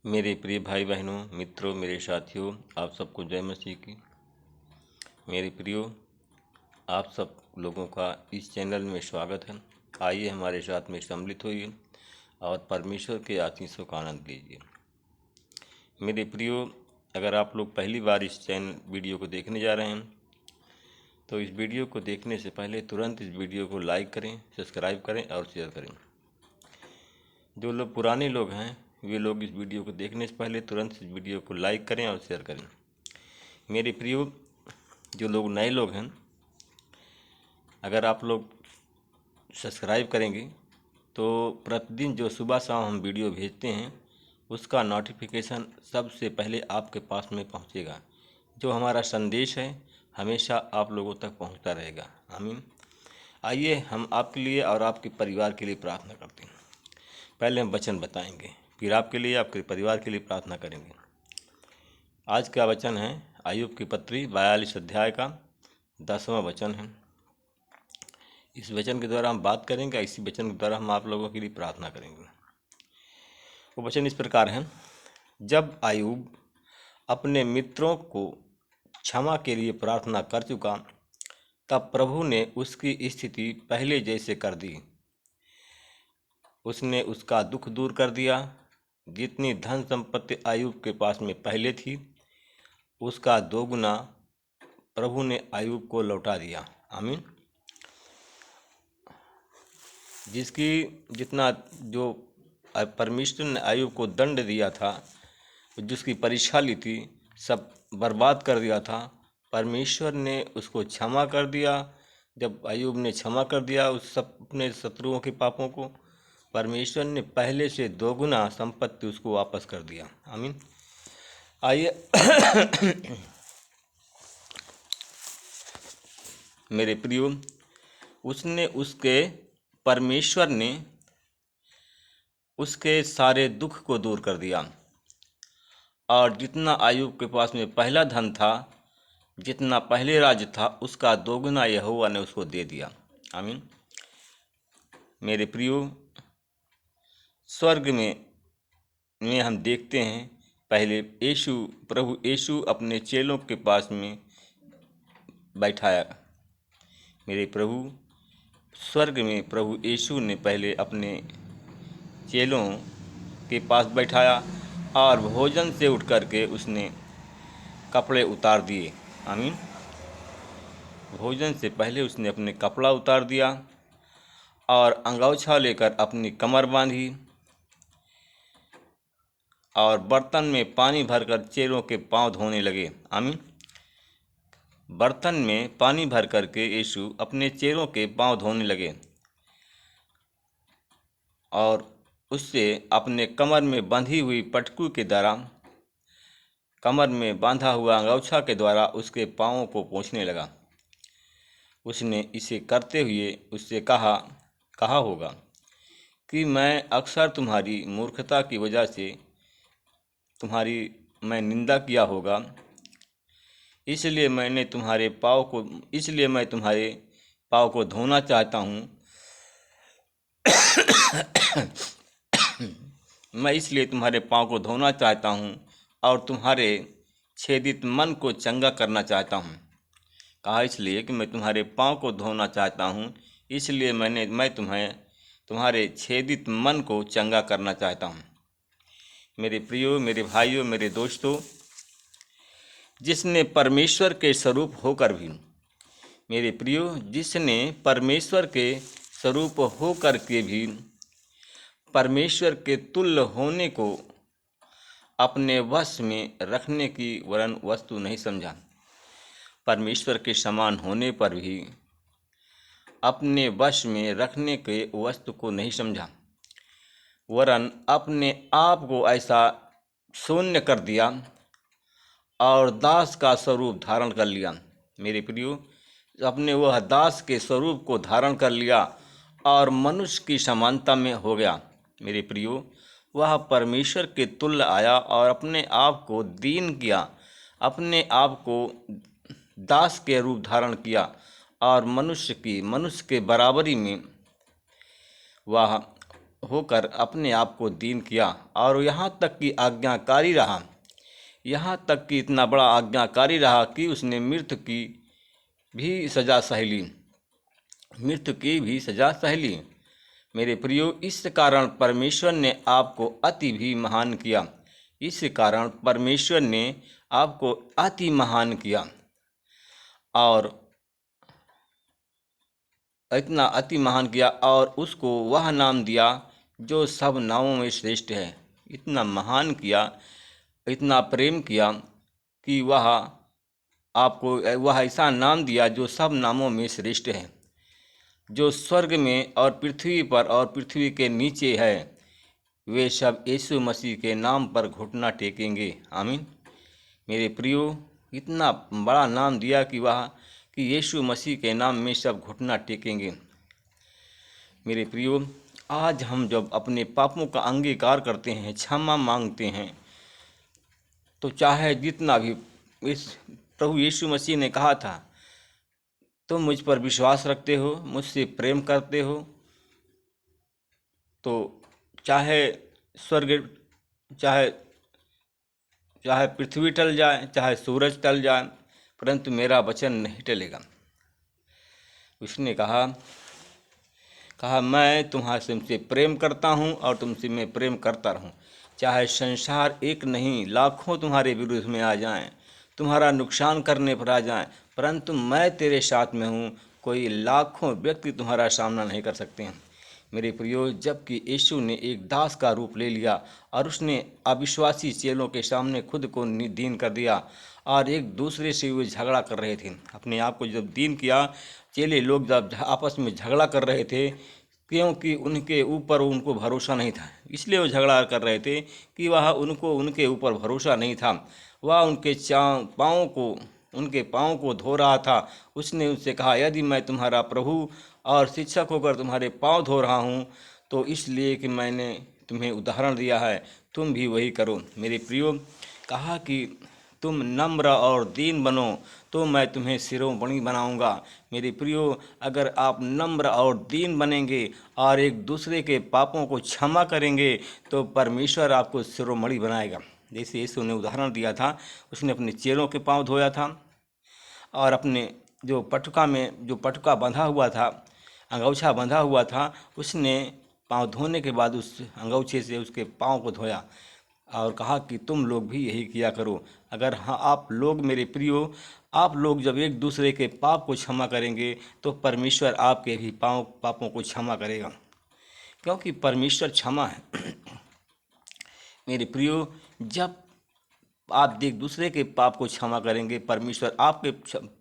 मेरे प्रिय भाई बहनों, मित्रों, मेरे साथियों, आप सबको जय मसीह की। मेरे प्रियो, आप सब लोगों का इस चैनल में स्वागत है। आइए हमारे साथ में सम्मिलित होइए और परमेश्वर के आशीषों का आनंद लीजिए। मेरे प्रियो, अगर आप लोग पहली बार इस वीडियो को देखने जा रहे हैं तो इस वीडियो को देखने से पहले तुरंत इस वीडियो को लाइक करें, सब्सक्राइब करें और शेयर करें। जो लोग पुराने लोग हैं वे लोग इस वीडियो को देखने से पहले तुरंत इस वीडियो को लाइक करें और शेयर करें। मेरे प्रियो, जो लोग नए लोग हैं, अगर आप लोग सब्सक्राइब करेंगे तो प्रतिदिन जो सुबह शाम हम वीडियो भेजते हैं उसका नोटिफिकेशन सबसे पहले आपके पास में पहुंचेगा। जो हमारा संदेश है हमेशा आप लोगों तक पहुंचता रहेगा। आमीन। आइए हम आपके लिए और आपके परिवार के लिए प्रार्थना करते हैं। पहले हम वचन बताएंगे, फिर आपके लिए, आपके परिवार के लिए प्रार्थना करेंगे। आज का वचन है अय्यूब की पत्री 42 अध्याय का 10वां वचन है। इस वचन के द्वारा हम बात करेंगे, इसी वचन के द्वारा हम आप लोगों के लिए प्रार्थना करेंगे। वो वचन इस प्रकार है। जब अय्यूब अपने मित्रों को क्षमा के लिए प्रार्थना कर चुका तब प्रभु ने उसकी स्थिति पहले जैसे कर दी। उसने उसका दुख दूर कर दिया। जितनी धन संपत्ति अय्यूब के पास में पहले थी उसका दोगुना प्रभु ने अय्यूब को लौटा दिया। आमीन। जितना जो परमेश्वर ने अय्यूब को दंड दिया था, जिसकी परीक्षा ली थी, सब बर्बाद कर दिया था, परमेश्वर ने उसको क्षमा कर दिया। जब अय्यूब ने क्षमा कर दिया उस सब अपने शत्रुओं के पापों को, परमेश्वर ने पहले से दोगुना संपत्ति उसको वापस कर दिया। आमीन। आइए मेरे प्रियो, परमेश्वर ने उसके सारे दुख को दूर कर दिया और जितना अय्यूब के पास में पहला धन था, जितना पहले राज्य था, उसका दोगुना यहोवा ने उसको दे दिया। आमीन। मेरे प्रियो, स्वर्ग में हम देखते हैं पहले प्रभु यीशु अपने चेलों के पास में बैठाया। मेरे प्रभु, स्वर्ग में प्रभु यीशु ने पहले अपने चेलों के पास बैठाया और भोजन से उठ करके उसने कपड़े उतार दिए। आमीन। भोजन से पहले उसने अपने कपड़ा उतार दिया और अंगोछा लेकर अपनी कमर बांधी और बर्तन में पानी भरकर चेलों के पांव धोने लगे। आमीन। बर्तन में पानी भर करके यीशु अपने चेलों के पांव धोने लगे और उससे अपने कमर में बंधी हुई पटकू के द्वारा, कमर में बांधा हुआ अंगोछा के द्वारा उसके पाँवों को पोंछने लगा। उसने इसे करते हुए उससे कहा होगा कि मैं अक्सर तुम्हारी मूर्खता की वजह से मैं निंदा किया होगा, इसलिए मैं तुम्हारे पाँव को धोना चाहता हूँ। मैं इसलिए तुम्हारे पाँव को धोना चाहता हूँ और तुम्हारे छेदित मन को चंगा करना चाहता हूँ। कहा इसलिए कि मैं तुम्हारे पाँव को धोना चाहता हूँ, इसलिए मैं तुम्हारे छेदित मन को चंगा करना चाहता हूँ। मेरे प्रियो, मेरे भाइयों, मेरे दोस्तों, जिसने परमेश्वर के स्वरूप होकर भी, मेरे प्रियो, जिसने परमेश्वर के स्वरूप होकर के भी परमेश्वर के तुल्य होने को अपने वश में रखने की वरन वस्तु नहीं समझा, परमेश्वर के समान होने पर भी अपने वश में रखने के वस्तु को नहीं समझा, वरन अपने आप को ऐसा शून्य कर दिया और दास का स्वरूप धारण कर लिया। मेरे प्रियो, अपने वह दास के स्वरूप को धारण कर लिया और मनुष्य की समानता में हो गया। मेरे प्रियो, वह परमेश्वर के तुल्य आया और अपने आप को दीन किया, अपने आप को दास के रूप धारण किया और मनुष्य के बराबरी में वह होकर अपने आप को दीन किया और यहाँ तक कि आज्ञाकारी रहा, यहाँ तक कि इतना बड़ा आज्ञाकारी रहा कि उसने मृत्यु की भी सज़ा सह ली, मृत्यु की भी सज़ा सह ली। मेरे प्रियो, इस कारण परमेश्वर ने आपको अति भी महान किया, इस कारण परमेश्वर ने आपको अति महान किया और इतना अति महान किया और उसको वह नाम दिया जो सब नामों में श्रेष्ठ है। इतना महान किया, इतना प्रेम किया कि वह आपको वह ऐसा नाम दिया जो सब नामों में श्रेष्ठ है, जो स्वर्ग में और पृथ्वी पर और पृथ्वी के नीचे है, वे सब यीशु मसीह के नाम पर घुटना टेकेंगे। आमीन। मेरे प्रियो, इतना बड़ा नाम दिया कि यीशु मसीह के नाम में सब घुटना टेकेंगे। मेरे प्रियो, आज हम जब अपने पापों का अंगीकार करते हैं, क्षमा मांगते हैं, तो चाहे जितना भी, इस प्रभु यीशु मसीह ने कहा था, तुम मुझ पर विश्वास रखते हो, मुझसे प्रेम करते हो, तो चाहे स्वर्ग, चाहे पृथ्वी टल जाए, चाहे सूरज टल जाए, परंतु मेरा वचन नहीं टलेगा। उसने कहा मैं तुमसे प्रेम करता हूँ और तुमसे मैं प्रेम करता रहूँ। चाहे संसार एक नहीं लाखों तुम्हारे विरुद्ध में आ जाएं, तुम्हारा नुकसान करने पर आ जाएं, परंतु मैं तेरे साथ में हूँ। कोई लाखों व्यक्ति तुम्हारा सामना नहीं कर सकते हैं। मेरे प्रियो, जबकि यीशु ने एक दास का रूप ले लिया और उसने अविश्वासी चेलों के सामने खुद को दीन कर दिया और एक दूसरे से वे झगड़ा कर रहे थे। अपने आप को जब दीन किया, चेले लोग जब आपस में झगड़ा कर रहे थे, क्योंकि उनके ऊपर उनको भरोसा नहीं था, इसलिए वो झगड़ा कर रहे थे कि वह उनके ऊपर भरोसा नहीं था। वह उनके पाँव को धो रहा था। उसने उनसे कहा, यदि मैं तुम्हारा प्रभु और शिक्षक होकर तुम्हारे पाँव धो रहा हूँ, तो इसलिए कि मैंने तुम्हें उदाहरण दिया है, तुम भी वही करो। मेरे प्रियो, कहा कि तुम नम्र और दीन बनो तो मैं तुम्हें शिरोमणि बनाऊंगा। मेरे प्रियो, अगर आप नम्र और दीन बनेंगे और एक दूसरे के पापों को क्षमा करेंगे तो परमेश्वर आपको शिरोमणि बनाएगा। जैसे यीशु ने उदाहरण दिया था, उसने अपने चेलों के पाँव धोया था और अपने जो पटुका बंधा हुआ था, अंगौछा बंधा हुआ था, उसने पाँव धोने के बाद उस अंगौछे से उसके पाँव को धोया और कहा कि तुम लोग भी यही किया करो। अगर हाँ, आप लोग, मेरे प्रियो, आप लोग जब एक दूसरे के पाप को क्षमा करेंगे तो परमेश्वर आपके भी पापों को क्षमा करेगा, क्योंकि परमेश्वर क्षमा है। मेरे प्रियो, जब आप एक दूसरे के पाप को क्षमा करेंगे, परमेश्वर आपके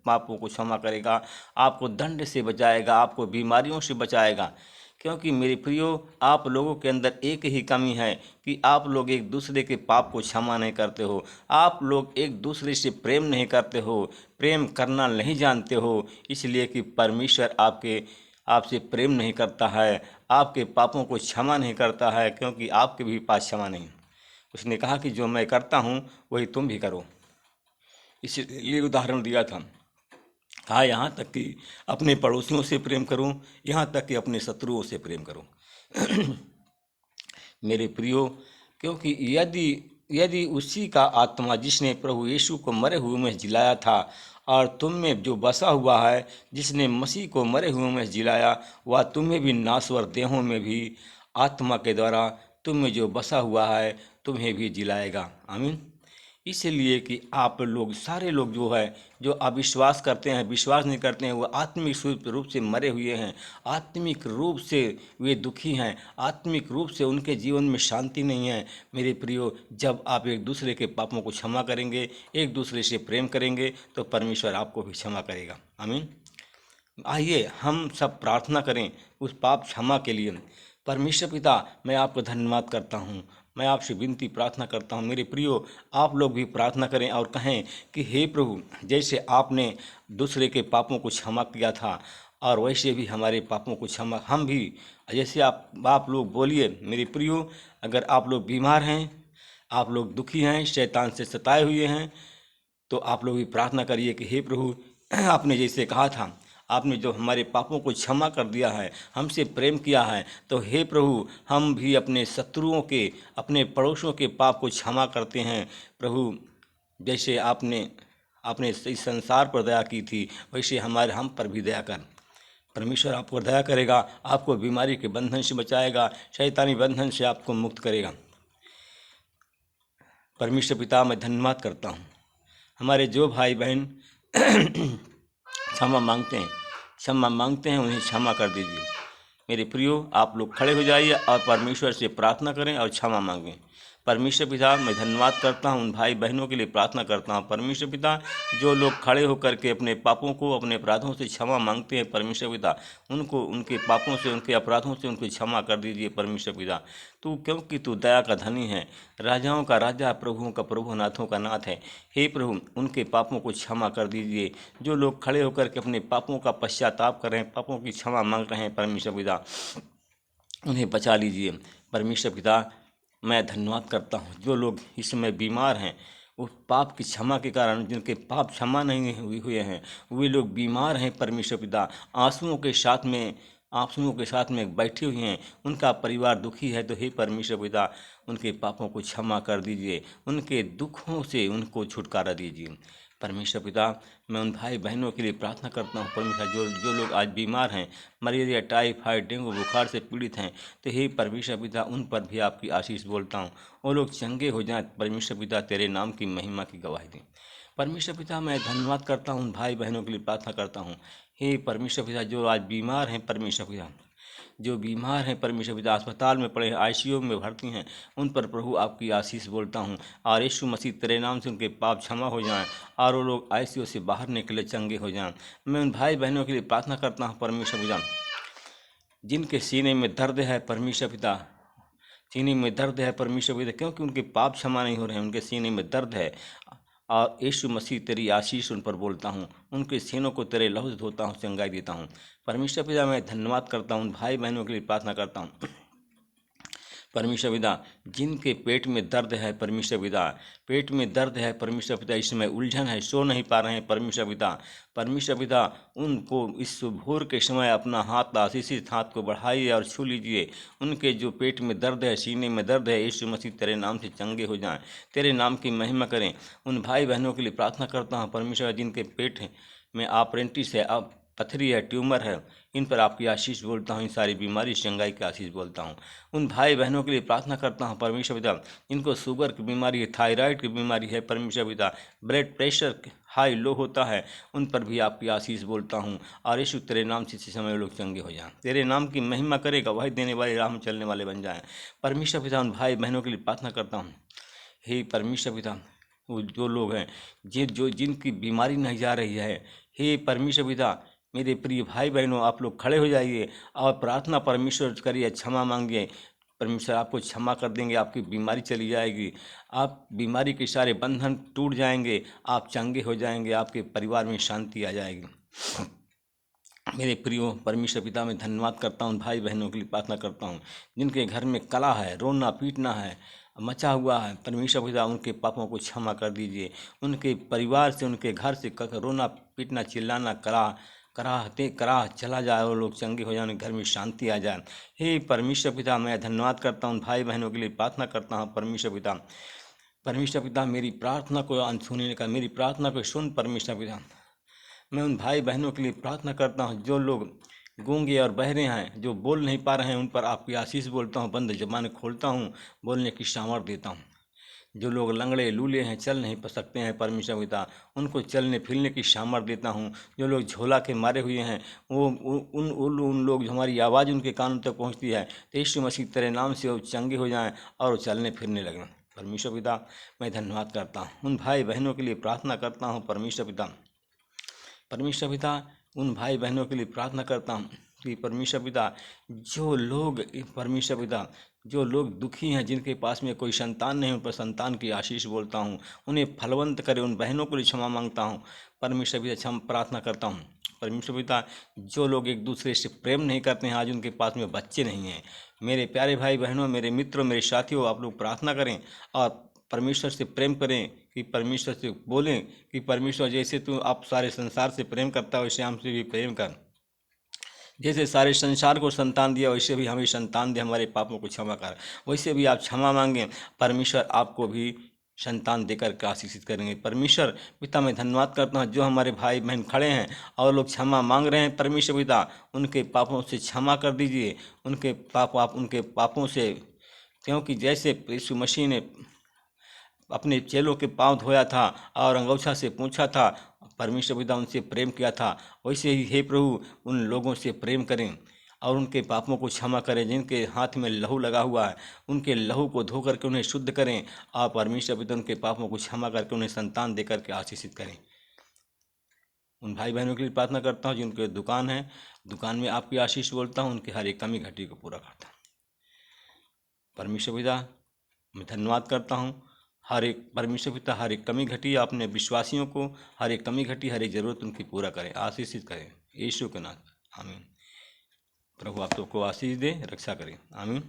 पापों को क्षमा करेगा, आपको दंड से बचाएगा, आपको बीमारियों से बचाएगा। क्योंकि मेरे प्रियो, आप लोगों के अंदर एक ही कमी है कि आप लोग एक दूसरे के पाप को क्षमा नहीं करते हो, आप लोग एक दूसरे से प्रेम नहीं करते हो, प्रेम करना नहीं जानते हो, इसलिए कि परमेश्वर आपसे प्रेम नहीं करता है, आपके पापों को क्षमा नहीं करता है, क्योंकि आपके भी पास क्षमा नहीं। उसने कहा कि जो मैं करता हूँ वही तुम भी करो। इसलिए उदाहरण दिया था। कहा यहाँ तक कि अपने पड़ोसियों से प्रेम करूं, यहाँ तक कि अपने शत्रुओं से प्रेम करूं। मेरे प्रियो, क्योंकि यदि उसी का आत्मा जिसने प्रभु यीशु को मरे हुए में जिलाया था और तुम में जो बसा हुआ है, जिसने मसीह को मरे हुए में जिलाया, वह तुम्हें भी नाश्वर देहों में भी आत्मा के द्वारा तुम में जो बसा हुआ है तुम्हें भी जिलाएगा। आमीन। इसलिए कि आप लोग, सारे लोग जो अविश्वास करते हैं, विश्वास नहीं करते हैं, वो आत्मिक रूप से मरे हुए हैं, आत्मिक रूप से वे दुखी हैं, आत्मिक रूप से उनके जीवन में शांति नहीं है। मेरे प्रियो, जब आप एक दूसरे के पापों को क्षमा करेंगे, एक दूसरे से प्रेम करेंगे, तो परमेश्वर आपको भी क्षमा करेगा। आमीन। आइए हम सब प्रार्थना करें उस पाप क्षमा के लिए। परमेश्वर पिता, मैं आपको धन्यवाद करता हूँ, मैं आपसे विनती प्रार्थना करता हूँ। मेरे प्रियो, आप लोग भी प्रार्थना करें और कहें कि हे प्रभु, जैसे आपने दूसरे के पापों को क्षमा किया था और वैसे भी हमारे पापों को क्षमा, हम भी जैसे आप लोग बोलिए। मेरे प्रियो, अगर आप लोग बीमार हैं, आप लोग दुखी हैं, शैतान से सताए हुए हैं, तो आप लोग भी प्रार्थना करिए कि हे प्रभु, आपने जैसे कहा था, आपने जो हमारे पापों को क्षमा कर दिया है, हमसे प्रेम किया है, तो हे प्रभु हम भी अपने शत्रुओं के, अपने पड़ोसियों के पाप को क्षमा करते हैं। प्रभु जैसे आपने आपने इस संसार पर दया की थी, वैसे हम पर भी दया कर। परमेश्वर आपको दया करेगा, आपको बीमारी के बंधन से बचाएगा, शैतानी बंधन से आपको मुक्त करेगा। परमेश्वर पिता मैं धन्यवाद करता हूँ, हमारे जो भाई बहन क्षमा मांगते हैं उन्हें क्षमा कर दीजिए। मेरे प्रियो, आप लोग खड़े हो जाइए और परमेश्वर से प्रार्थना करें और क्षमा मांगें। परमेश्वर पिता मैं धन्यवाद करता हूँ, उन भाई बहनों के लिए प्रार्थना करता हूँ। परमेश्वर पिता जो लोग खड़े होकर के अपने पापों को, अपने अपराधों से क्षमा मांगते हैं, परमेश्वर पिता उनको उनके पापों से, उनके अपराधों से उनको क्षमा कर दीजिए। परमेश्वर पिता क्योंकि तू दया का धनी है, राजाओं का राजा, प्रभुओं का प्रभु, नाथों का नाथ है। हे प्रभु उनके पापों को क्षमा कर दीजिए। जो लोग खड़े होकर के अपने पापों का पश्चाताप कर रहे हैं, पापों की क्षमा मांग रहे हैं, परमेश्वर पिता उन्हें बचा लीजिए। परमेश्वर पिता मैं धन्यवाद करता हूँ, जो लोग इस समय बीमार हैं, वो पाप की क्षमा के कारण, जिनके पाप क्षमा नहीं हुए हैं, वे लोग बीमार हैं। परमेश्वर पिता आंसुओं के साथ में बैठे हुए हैं, उनका परिवार दुखी है, तो हे परमेश्वर पिता उनके पापों को क्षमा कर दीजिए, उनके दुखों से उनको छुटकारा दीजिए। परमेश्वर पिता मैं उन भाई बहनों के लिए प्रार्थना करता हूँ, परमेश्वर जो लोग आज बीमार हैं, मलेरिया, टाइफाइड, डेंगू बुखार से पीड़ित हैं, तो हे परमेश्वर पिता उन पर भी आपकी आशीष बोलता हूँ, वो लोग चंगे हो जाएं। परमेश्वर पिता तेरे नाम की महिमा की गवाही दें। परमेश्वर पिता मैं धन्यवाद करता हूँ, उन भाई बहनों के लिए प्रार्थना करता हूँ। हे परमेश्वर पिता जो आज बीमार हैं, परमेश्वर पिता जो बीमार हैं, परमेश्वर पिता अस्पताल में पड़े हैं, आईसीयू में भर्ती हैं, उन पर प्रभु आपकी आशीष बोलता हूँ। और यीशु मसीह तेरे नाम से उनके पाप क्षमा हो जाएं और वो लोग आईसीयू से बाहर निकले, चंगे हो जाएं। मैं उन भाई बहनों के लिए प्रार्थना करता हूँ, परमेश्वर पिता जिनके सीने में दर्द है, परमेश्वर पिता सीने में दर्द है, परमेश्वर पिता क्योंकि उनके पाप क्षमा नहीं हो रहे हैं, उनके सीने में दर्द है। और यीशु मसीह तेरी आशीष उन पर बोलता हूँ, उनके सीनों को तेरे लहू से धोता हूँ, चंगाई देता हूँ। परमेश्वर पिता मैं धन्यवाद करता हूँ, उन भाई बहनों के लिए प्रार्थना करता हूँ। परमेश्वर पिता जिनके पेट में दर्द है, परमेश्वर पिता पेट में दर्द है, परमेश्वर पिता इस समय उलझन है, सो नहीं पा रहे हैं, परमेश्वर पिता उनको इस भोर के समय अपना हाथ, आशीषित हाथ को बढ़ाइए और छू लीजिए। उनके जो पेट में दर्द है, सीने में दर्द है, यीशु मसीह तेरे नाम से चंगे हो जाएं, तेरे नाम की महिमा करें। उन भाई बहनों के लिए प्रार्थना करता हूँ, परमेश्वर जिनके पेट में ऑपरेंटिस है, अब पथरी है, ट्यूमर है, इन पर आपकी आशीष बोलता हूँ, इन सारी बीमारी चंगाई की आशीष बोलता हूँ। उन भाई बहनों के लिए प्रार्थना करता हूँ, परमेश्वर पिता इनको शुगर की बीमारी है, थायराइड की बीमारी है, परमेश्वर पिता ब्लड प्रेशर हाई लो होता है, उन पर भी आपकी आशीष बोलता हूँ। और यीशु तेरे नाम से इसी समय लोग चंगे हो जाएं, तेरे नाम की महिमा करेगा, वही देने वाले राह में चलने वाले बन जाएं। परमेश्वर पिता उन भाई बहनों के लिए प्रार्थना करता हूँ। हे परमेश्वर पिता वो जो लोग हैं जिनकी बीमारी नहीं जा रही है, हे परमेश्वर पिता मेरे प्रिय भाई बहनों आप लोग खड़े हो जाइए और प्रार्थना परमेश्वर करिए, क्षमा मांगिए। परमेश्वर आपको क्षमा कर देंगे, आपकी बीमारी चली जाएगी, आप बीमारी के सारे बंधन टूट जाएंगे, आप चंगे हो जाएंगे, आपके परिवार में शांति आ जाएगी। मेरे प्रियो परमेश्वर पिता मैं धन्यवाद करता हूँ, भाई बहनों के लिए प्रार्थना करता हूँ जिनके घर में कला है, रोना पीटना है मचा हुआ है, परमेश्वर पिता उनके पापों को क्षमा कर दीजिए। उनके परिवार से, उनके घर से रोना पीटना, चिल्लाना, कराह चला जाए, वो लोग चंगे हो जाए, घर में शांति आ जाए। हे परमेश्वर पिता मैं धन्यवाद करता हूँ, भाई बहनों के लिए प्रार्थना करता हूँ। परमेश्वर पिता मेरी प्रार्थना को अनसुनने का, मेरी प्रार्थना को सुन परमेश्वर पिता। मैं उन भाई बहनों के लिए प्रार्थना करता हूँ जो लोग गूंगे और बहरे हैं, जो बोल नहीं पा रहे हैं, उन पर आपकी आशीष बोलता हूँ, बंद जबान खोलता हूँ, बोलने की सामर्थ देता हूँ। जो लोग लंगड़े लूले हैं, चल नहीं सकते हैं, परमेश्वर पिता उनको चलने फिरने की सामर्थ देता हूँ। जो लोग झोला के मारे हुए हैं, उन लोग जो हमारी आवाज़ उनके कानों तक पहुँचती है, तो यीशु मसीह तेरे नाम से वो चंगे हो जाएं और चलने फिरने लगें। परमेश्वर पिता मैं धन्यवाद करता हूँ, उन भाई बहनों के लिए प्रार्थना करता हूँ। परमेश्वर पिता उन भाई बहनों के लिए प्रार्थना करता हूँ कि परमेश्वर पिता जो लोग दुखी हैं, जिनके पास में कोई संतान नहीं, उन पर संतान की आशीष बोलता हूँ, उन्हें फलवंत करे। उन बहनों को लिए क्षमा मांगता हूँ, परमेश्वर पिता क्षमा प्रार्थना करता हूँ। परमेश्वर पिता जो लोग एक दूसरे से प्रेम नहीं करते हैं, आज उनके पास में बच्चे नहीं हैं, मेरे प्यारे भाई बहनों, मेरे मित्रों, मेरे साथियों, आप लोग प्रार्थना करें और परमेश्वर से प्रेम करें, कि परमेश्वर से बोलें कि परमेश्वर जैसे तू आप सारे संसार से प्रेम करता है वैसे हमसे भी प्रेम कर। जैसे सारे संसार को संतान दिया वैसे भी हमें संतान दे, हमारे पापों को क्षमा कर। वैसे भी आप क्षमा मांगें, परमेश्वर आपको भी संतान देकर के आशीषित करेंगे। परमेश्वर पिता मैं धन्यवाद करता हूँ जो हमारे भाई बहन खड़े हैं और लोग क्षमा मांग रहे हैं, परमेश्वर पिता उनके पापों से क्षमा कर दीजिए, उनके पाप आप उनके पापों से, क्योंकि जैसे यीशु मसीह ने अपने चेलों के पांव धोया था और अंगोछा से पूछा था, परमेश्वर पिता उनसे प्रेम किया था, वैसे ही हे प्रभु उन लोगों से प्रेम करें और उनके पापों को क्षमा करें। जिनके हाथ में लहू लगा हुआ है उनके लहू को धो करके उन्हें शुद्ध करें और परमेश्वर पिता उनके पापों को क्षमा करके उन्हें संतान दे करके आशीषित करें। उन भाई बहनों के लिए प्रार्थना करता हूँ जिनके दुकान है, दुकान में आपकी आशीष बोलता हूँ, उनकी हर एक कमी घटी को पूरा करता हूँ। परमेश्वर पिता मैं धन्यवाद करता हूँ, हर एक परमेश्वर पिता हर एक कमी घटी आपने विश्वासियों को, हर एक कमी घटी हर एक जरूरत उनकी पूरा करें, आशीषित करें यीशु के नाम। आमीन। प्रभु आप सबको आशीष दे, रक्षा करें। आमीन।